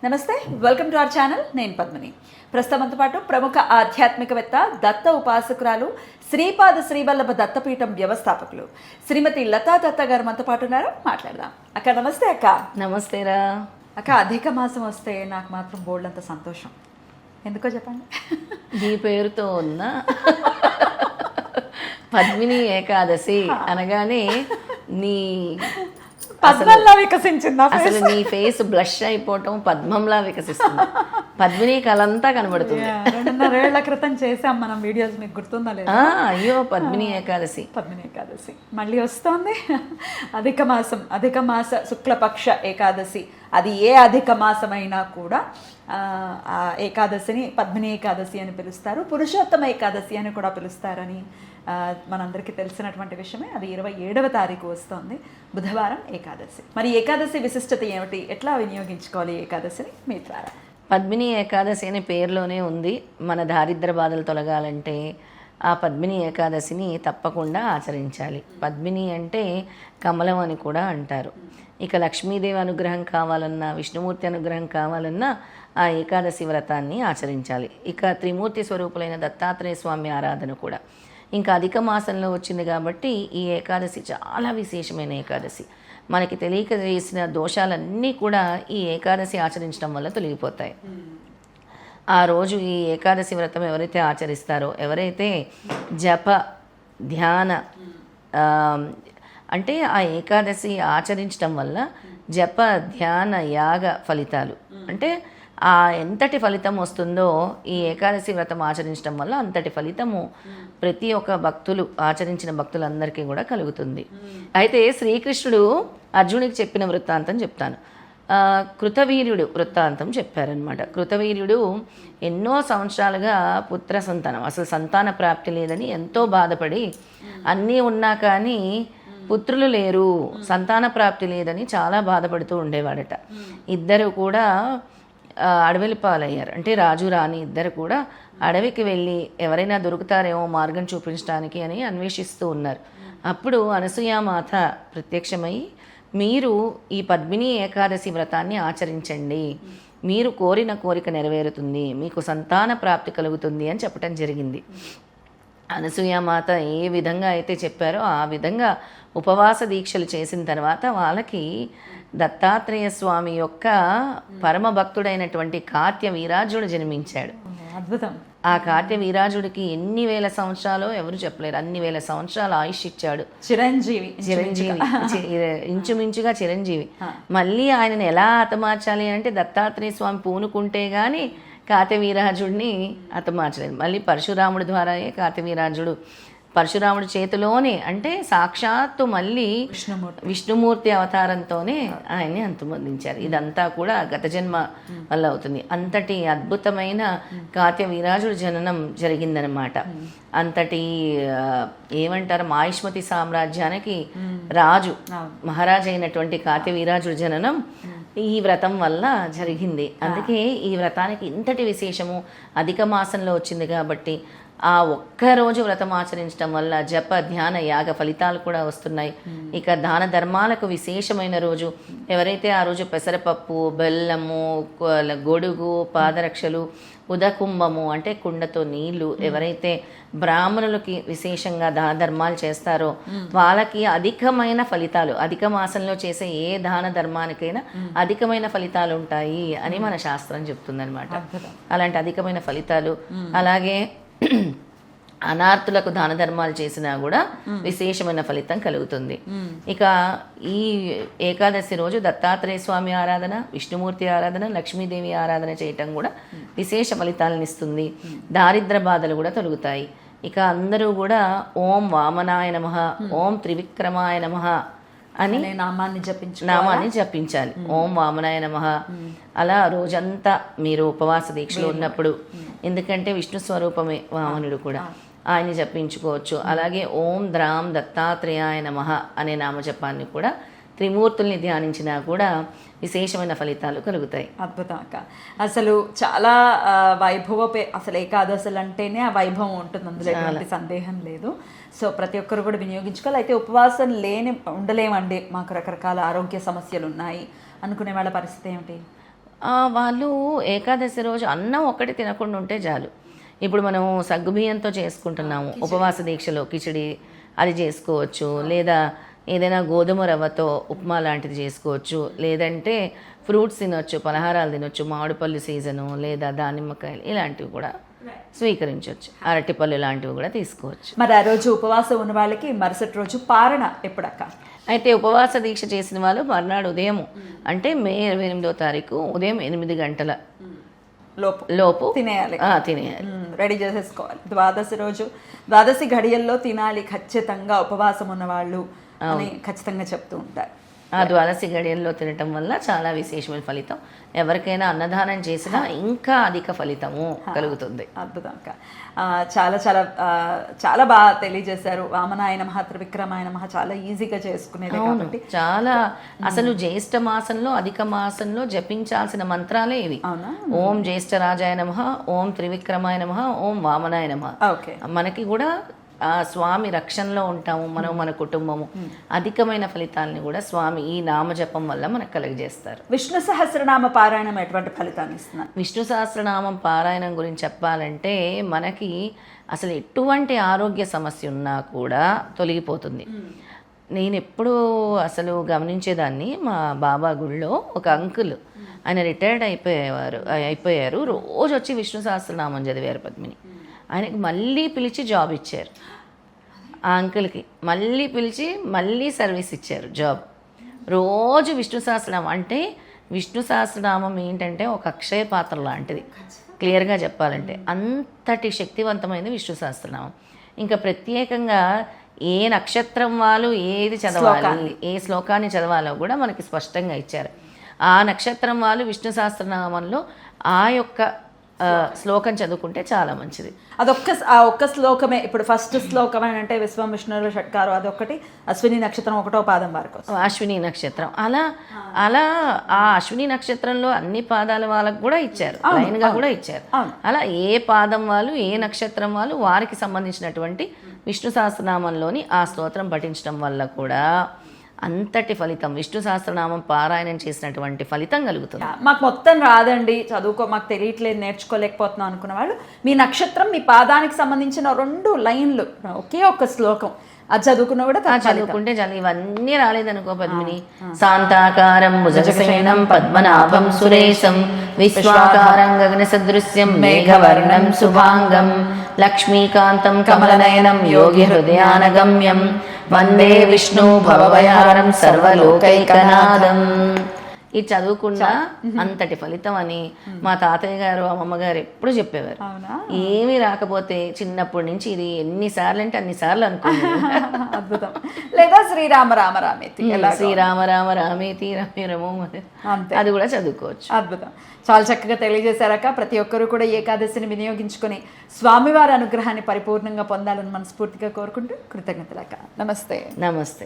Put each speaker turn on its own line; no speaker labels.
నమస్తే, welcome to our channel. నేను పద్మిని. ప్రస్తుతంతో పాటు ప్రముఖ ఆధ్యాత్మికవేత్త, దత్త ఉపాసకురాలు, శ్రీపాద శ్రీవల్లభ దత్తపీఠం వ్యవస్థాపకులు శ్రీమతి లతా దత్త గారు మనతో పాటు ఉన్నారు. మాట్లాడదాం. అక్క నమస్తే. అక్క
నమస్తేరా.
అక్క, అధిక మాసం వస్తే నాకు మాత్రం బోల్డ్ అంత సంతోషం. ఎందుకో చెప్పండి.
ఈ పేరుతో ఉన్న పద్మిని ఏకాదశి అనగానే నీ
పద్మంలా వికసించింది.
అసలు నీ ఫేస్ బ్లష్ అయిపోవటం పద్మంలా వికసిస్తుంది. పద్మిని కలంతా కనబడుతుంది.
2.5 ఏళ్ల క్రితం చేసాం మనం వీడియోస్, మీకు గుర్తుందా లేదా?
అయ్యో, పద్మిని ఏకాదశి.
పద్మిని ఏకాదశి మళ్ళీ వస్తోంది. అధిక మాస శుక్లపక్ష ఏకాదశి. అది ఏ అధిక మాసమైనా కూడా ఆ ఏకాదశిని పద్మిని ఏకాదశి అని పిలుస్తారు. పురుషోత్తమ ఏకాదశి అని కూడా పిలుస్తారని మనందరికీ తెలిసినటువంటి విషయమే. అది 27వ తారీఖు వస్తుంది, బుధవారం ఏకాదశి. మరి ఏకాదశి విశిష్టత ఏమిటి, ఎట్లా వినియోగించుకోవాలి ఏకాదశిని మీ ద్వారా?
పద్మిని ఏకాదశి అనే పేరులోనే ఉంది. మన దారిద్ర బాధలు తొలగాలంటే ఆ పద్మిని ఏకాదశిని తప్పకుండా ఆచరించాలి. పద్మిని అంటే కమలం అని కూడా అంటారు. ఇక లక్ష్మీదేవి అనుగ్రహం కావాలన్నా, విష్ణుమూర్తి అనుగ్రహం కావాలన్నా ఆ ఏకాదశి వ్రతాన్ని ఆచరించాలి. ఇక త్రిమూర్తి స్వరూపులైన దత్తాత్రేయ స్వామి ఆరాధన కూడా ఇంకా అధిక మాసంలో వచ్చింది కాబట్టి ఈ ఏకాదశి చాలా విశేషమైన ఏకాదశి. మనకి తెలియక చేసిన దోషాలన్నీ కూడా ఈ ఏకాదశి ఆచరించడం వల్ల తొలగిపోతాయి. ఆ రోజు ఈ ఏకాదశి వ్రతం ఎవరైతే ఆచరిస్తారో, ఎవరైతే జప ధ్యాన అంటే ఆ ఏకాదశి ఆచరించడం వల్ల జప ధ్యాన యాగ ఫలితాలు అంటే ఎంతటి ఫలితం వస్తుందో ఈ ఏకాదశి వ్రతం ఆచరించడం వల్ల అంతటి ఫలితము ప్రతి ఒక్క భక్తులు ఆచరించిన భక్తులందరికీ కూడా కలుగుతుంది. అయితే శ్రీకృష్ణుడు అర్జునుడికి చెప్పిన వృత్తాంతం చెప్తాను. కృతవీర్యుడు వృత్తాంతం చెప్పారనమాట. కృతవీర్యుడు ఎన్నో సంవత్సరాలుగా పుత్ర సంతానం, అసలు సంతాన ప్రాప్తి లేదని ఎంతో బాధపడి, అన్నీ ఉన్నా కానీ పుత్రులు లేరు, సంతాన ప్రాప్తి లేదని చాలా బాధపడుతూ ఉండేవాడట. ఇద్దరు కూడా అడవిలి పాలయ్యారు. అంటే రాజు రాణి ఇద్దరు కూడా అడవికి వెళ్ళి ఎవరైనా దొరుకుతారేమో మార్గం చూపించడానికి అని అన్వేషిస్తూ ఉన్నారు. అప్పుడు అనసూయామాత ప్రత్యక్షమై, మీరు ఈ పద్మిని ఏకాదశి వ్రతాన్ని ఆచరించండి, మీరు కోరిన కోరిక నెరవేరుతుంది, మీకు సంతాన ప్రాప్తి కలుగుతుంది అని చెప్పడం జరిగింది. అనసూయామాత ఏ విధంగా అయితే చెప్పారో ఆ విధంగా ఉపవాస దీక్షలు చేసిన తర్వాత వాళ్ళకి దత్తాత్రేయ స్వామి యొక్క పరమ భక్తుడైనటువంటి కార్త్య వీరాజుడు జన్మించాడు.
అద్భుతం.
ఆ కార్త్య వీరాజుడికి ఎన్ని వేల సంవత్సరాలు ఎవరు చెప్పలేరు, అన్ని వేల సంవత్సరాలు ఆయుష్ ఇచ్చాడు. చిరంజీవి ఇంచుమించుగా చిరంజీవి. మళ్ళీ ఆయనను ఎలా హతమార్చాలి అంటే దత్తాత్రేయ స్వామి పూనుకుంటే గాని కార్త్యవీరాజుడిని హతమార్చలేదు. మళ్ళీ పరశురాముడి ద్వారాయే కార్త్యవీరాజుడు పరశురాముడి చేతిలోనే, అంటే సాక్షాత్తు మళ్ళీ విష్ణుమూర్తి అవతారంతోనే ఆయన్ని అంతమొందించారు. ఇదంతా కూడా గత జన్మ వల్ల అవుతుంది. అంతటి అద్భుతమైన కార్త్యవీరాజుడి జననం జరిగిందనమాట. అంతటి ఏమంటారు, మాహిష్మతి సామ్రాజ్యానికి రాజు మహారాజు అయినటువంటి కార్త్యవీరాజుడి జననం ఈ వ్రతం వల్ల జరిగింది. అందుకే ఈ వ్రతానికి ఇంతటి విశేషము. అధిక మాసంలో వచ్చింది కాబట్టి ఆ ఒక్కరోజు వ్రతం ఆచరించడం వల్ల జప ధ్యాన యాగ ఫలితాలు కూడా వస్తున్నాయి. ఇక దాన ధర్మాలకు విశేషమైన రోజు. ఎవరైతే ఆ రోజు పెసరపప్పు, బెల్లము, గొడుగు, పాదరక్షలు, ఉదకుంభము అంటే కుండతో నీళ్లు ఎవరైతే బ్రాహ్మణులకి విశేషంగా దాన ధర్మాలు చేస్తారో వాళ్ళకి అధికమైన ఫలితాలు, అధిక మాసంలో చేసే ఏ దాన ధర్మానికైనా అధికమైన ఫలితాలు ఉంటాయి అని మన శాస్త్రం చెప్తుందనమాట. అలాంటి అధికమైన ఫలితాలు. అలాగే అనార్థులకు దాన ధర్మాలు చేసినా కూడా విశేషమైన ఫలితం కలుగుతుంది. ఇక ఈ ఏకాదశి రోజు దత్తాత్రేయ స్వామి ఆరాధన, విష్ణుమూర్తి ఆరాధన, లక్ష్మీదేవి ఆరాధన చేయటం కూడా విశేష ఫలితాలను ఇస్తుంది. దారిద్ర బాధలు కూడా తొలగుతాయి. ఇక అందరూ కూడా ఓం వామనాయ నమః, ఓం త్రివిక్రమాయ నమః అని నామాన్ని జపించాలి. ఓం వామనాయ నమః. అలా రోజంతా మీరు ఉపవాస దీక్షలో ఉన్నప్పుడు, ఎందుకంటే విష్ణు స్వరూపమే వామనుడు కూడా, ఆయన్ని జపించుకోవచ్చు. అలాగే ఓం ద్రాం దత్తాత్రేయాయ నమః అనే నామజపాన్ని కూడా త్రిమూర్తుల్ని ధ్యానించినా కూడా విశేషమైన ఫలితాలు కలుగుతాయి.
అద్భుతం అక్క. అసలు చాలా అసలు ఏకాదశులు అంటేనే ఆ వైభవం ఉంటుంది, అందులో ఎటువంటి సందేహం లేదు. సో ప్రతి ఒక్కరు కూడా వినియోగించుకోవాలి. అయితే ఉపవాసం ఉండలేమండి, మాకు రకరకాల ఆరోగ్య సమస్యలు ఉన్నాయి అనుకునే వాళ్ళ పరిస్థితి ఏమిటి?
వాళ్ళు ఏకాదశి రోజు అన్నం ఒక్కటి తినకుండా ఉంటే చాలు. ఇప్పుడు మనం సగ్గుబియ్యంతో చేసుకుంటున్నాము ఉపవాస దీక్షలో కిచిడి, అది చేసుకోవచ్చు. లేదా ఏదైనా గోధుమ రవ్వతో ఉప్మా లాంటిది చేసుకోవచ్చు. లేదంటే ఫ్రూట్స్ తినొచ్చు, పలహారాలు తినొచ్చు, మామిడిపళ్ళు సీజను లేదా దానిమ్మకాయలు ఇలాంటివి కూడా స్వీకరించవచ్చు. అరటిపళ్ళు లాంటివి కూడా తీసుకోవచ్చు.
మరి ఆ రోజు ఉపవాసం ఉన్న వాళ్ళకి మరుసటి రోజు పారణ ఎప్పుడక్క?
అయితే ఉపవాస దీక్ష చేసిన వాళ్ళు మర్నాడు ఉదయం అంటే మే 28వ తారీఖు ఉదయం 8 గంటల లోపు
తినేయాలి.
తినేయాలి,
రెడీ చేసేసుకోవాలి. ద్వాదశి ఘడియల్లో తినాలి ఖచ్చితంగా ఉపవాసం ఉన్న వాళ్ళు అని ఖచ్చితంగా చెప్తూ ఉంటారు.
ఆ ద్వాదశి గడియల్లో తినటం వల్ల చాలా విశేషమైన ఫలితం. ఎవరికైనా అన్నదానం చేసినా ఇంకా అధిక ఫలితము కలుగుతుంది.
అద్భుతం అక్క. చాలా చాలా చాలా బాగా తెలియజేశారు. వామనాయ నమః, త్రివిక్రమాయ నమః చాలా ఈజీగా చేసుకునేది కాబట్టి
చాలా అసలు జ్యేష్ఠ మాసంలో అధిక మాసంలో జపించాల్సిన మంత్రాలే ఇవి.
అవునా?
ఓం జ్యేష్ఠ రాజాయ నమః, ఓం త్రివిక్రమాయ నమః, ఓం వామనాయ నమః.
ఓకే,
మనకి కూడా ఆ స్వామి రక్షణలో ఉంటాము, మనం మన కుటుంబము. అధికమైన ఫలితాలని కూడా స్వామి ఈ నామజపం వల్ల మనకు కలుగజేస్తారు.
విష్ణు సహస్రనామ పారాయణం ఎటువంటి ఫలితాన్ని ఇస్తున్నారు?
విష్ణు సహస్రనామం పారాయణం గురించి చెప్పాలంటే మనకి అసలు ఎటువంటి ఆరోగ్య సమస్య ఉన్నా కూడా తొలగిపోతుంది. నేను ఎప్పుడూ అసలు గమనించేదాన్ని, మా బాబా గుళ్ళో ఒక అంకుల్, ఆయన రిటైర్డ్ అయిపోయారు. రోజు వచ్చి విష్ణు సహస్రనామం చదివారు పద్మిని. ఆయనకి మళ్ళీ పిలిచి జాబ్ ఇచ్చారు. ఆ అంకుల్కి మళ్ళీ పిలిచి మళ్ళీ సర్వీస్ ఇచ్చారు, జాబ్. రోజు విష్ణు సహస్రనామం అంటే విష్ణు సహస్రనామం ఏంటంటే ఒక అక్షయ పాత్ర లాంటిది. క్లియర్గా చెప్పాలంటే అంతటి శక్తివంతమైనది విష్ణు సహస్రనామం. ఇంకా ప్రత్యేకంగా ఏ నక్షత్రం వాళ్ళు ఏది చదవాలి, ఏ శ్లోకాన్ని చదవాలో కూడా మనకి స్పష్టంగా ఇచ్చారు. ఆ నక్షత్రం వాళ్ళు విష్ణు సహస్రనామంలో ఆ యొక్క శ్లోకం చదువుకుంటే చాలా మంచిది.
ఒక్క శ్లోకమే. ఇప్పుడు ఫస్ట్ శ్లోకం అని అంటే విశ్వం విష్ణువుల షట్కారు, అదొకటి. అశ్విని నక్షత్రం 1వ పాదం వరకు,
అశ్విని నక్షత్రం అలా ఆ అశ్విని నక్షత్రంలో అన్ని పాదాల వాళ్ళకు కూడా ఇచ్చారు, లైన్గా కూడా ఇచ్చారు. అలా ఏ పాదం వాళ్ళు ఏ నక్షత్రం వాళ్ళు వారికి సంబంధించినటువంటి విష్ణు సహస్రనామంలోని ఆ స్తోత్రం పఠించడం వల్ల కూడా అంతటి ఫలితం, విష్ణు సహస్రనామం పారాయణం చేసినటువంటి ఫలితం కలుగుతుంది.
మాకు మొత్తం రాదండి, మాకు తెలియట్లేదు, నేర్చుకోలేకపోతున్నాం అనుకున్న వాళ్ళు మీ నక్షత్రం, మీ పాదానికి సంబంధించిన 2 లైన్లు, ఒకే ఒక్క శ్లోకం అది చదువుకున్నా కూడా
చదువుకుంటే చాలు. ఇవన్నీ రాలేదనుకో పద్మిని, శాంతాకారం భుజగశయనం పద్మనాభం సురేశం విశ్వాకారం గగన సదృశ్యం మేఘవర్ణం శుభాంగం లక్ష్మీకాంతం కమలనయనం యోగి హృదయానగమ్యం వందే విష్ణు భవభయారం సర్వలోకైకనాథం. ఇది చదువుకున్నా అంతటి ఫలితం అని మా తాతయ్య గారు అమ్మమ్మ గారు ఎప్పుడు చెప్పేవారు. ఏమీ రాకపోతే చిన్నప్పటి నుంచి ఇది ఎన్నిసార్లు అంటే అన్నిసార్లు అనుకున్నాను.
అద్భుతం. లేదా శ్రీరామ రామ రామేతి,
శ్రీరామ రామ రామేతి రమే రమో, అది కూడా చదువుకోవచ్చు.
అద్భుతం. చాలా చక్కగా తెలియజేశారక. ప్రతి ఒక్కరూ కూడా ఏకాదశిని వినియోగించుకొని స్వామివారి అనుగ్రహాన్ని పరిపూర్ణంగా పొందాలని మనస్ఫూర్తిగా కోరుకుంటూ కృతజ్ఞతలక. నమస్తే.
నమస్తే.